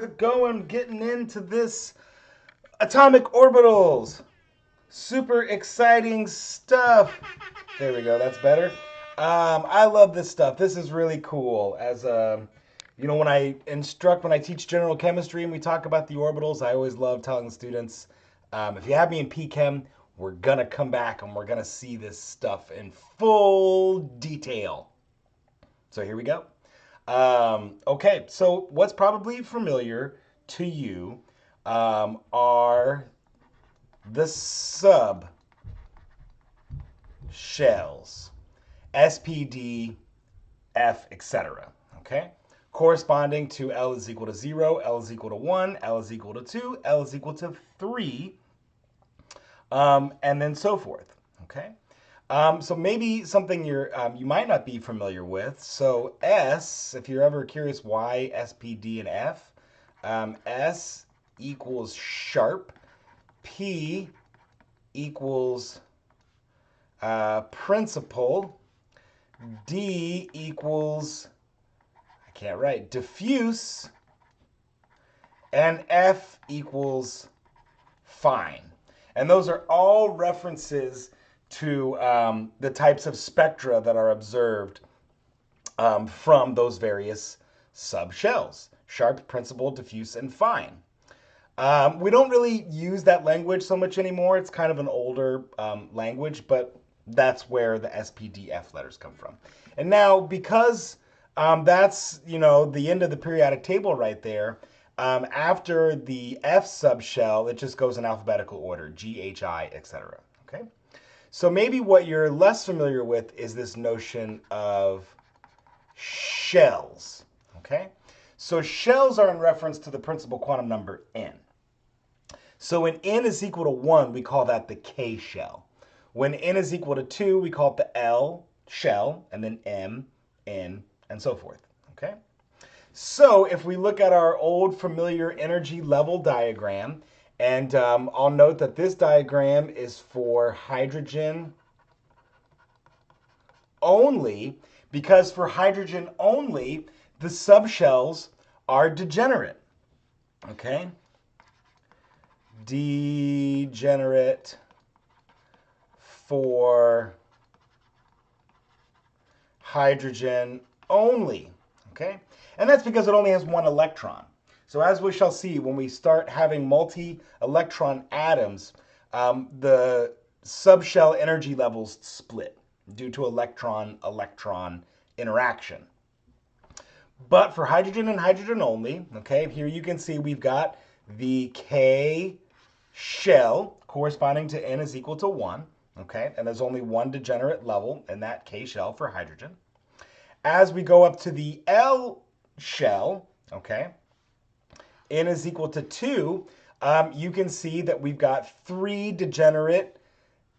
Going, getting into this atomic orbitals. Super exciting stuff. There we go. That's better. I love this stuff. This is really cool. When I teach general chemistry and we talk about the orbitals, I always love telling the students, if you have me in PChem, we're gonna come back and we're gonna see this stuff in full detail. So here we go. Okay, so what's probably familiar to you are the sub shells, SPD, F, etc. Okay, corresponding to L is equal to 0, L is equal to 1, L is equal to 2, L is equal to 3, and then so forth. Okay. So maybe something you might not be familiar with. So S, if you're ever curious why S, P, D, and F, S equals sharp, P equals principal, D equals, I can't write, diffuse, and F equals fine. And those are all references to the types of spectra that are observed from those various subshells: sharp, principal, diffuse, and fine. We don't really use that language so much anymore. It's kind of an older language, but that's where the SPDF letters come from. And now, because that's the end of the periodic table right there, after the F subshell, it just goes in alphabetical order: G, H, I, etc. Okay. So maybe what you're less familiar with is this notion of shells. Okay. So shells are in reference to the principal quantum number n. So when n is equal to 1, we call that the K shell. When n is equal to 2, we call it the L shell, and then M, N, and so forth. Okay? So if we look at our old familiar energy level diagram, and I'll note that this diagram is for hydrogen only, because for hydrogen only, the subshells are degenerate. Okay? Degenerate for hydrogen only. Okay? And that's because it only has one electron. So as we shall see, when we start having multi-electron atoms, the subshell energy levels split due to electron-electron interaction. But for hydrogen and hydrogen only, okay, here you can see we've got the K shell corresponding to n is equal to 1, okay, and there's only one degenerate level in that K shell for hydrogen. As we go up to the L shell, okay, n is equal to 2, you can see that we've got 3 degenerate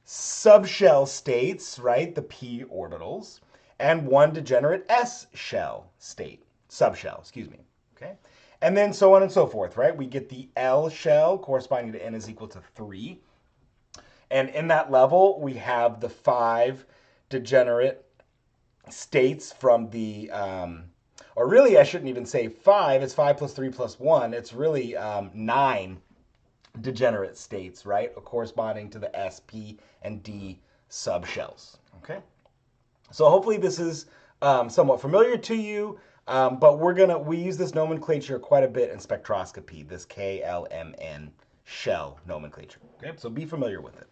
subshell states, right, the p orbitals, and 1 degenerate s shell state, subshell, excuse me, okay? And then so on and so forth, right? We get the L shell corresponding to n is equal to 3. And in that level, we have the 5 degenerate states from the, or really I shouldn't even say 5, it's 5 plus 3 plus 1. It's really 9 degenerate states, right? Corresponding to the S, P, and D subshells, okay? So hopefully this is somewhat familiar to you, but we use this nomenclature quite a bit in spectroscopy, this KLMN shell nomenclature, okay? So be familiar with it.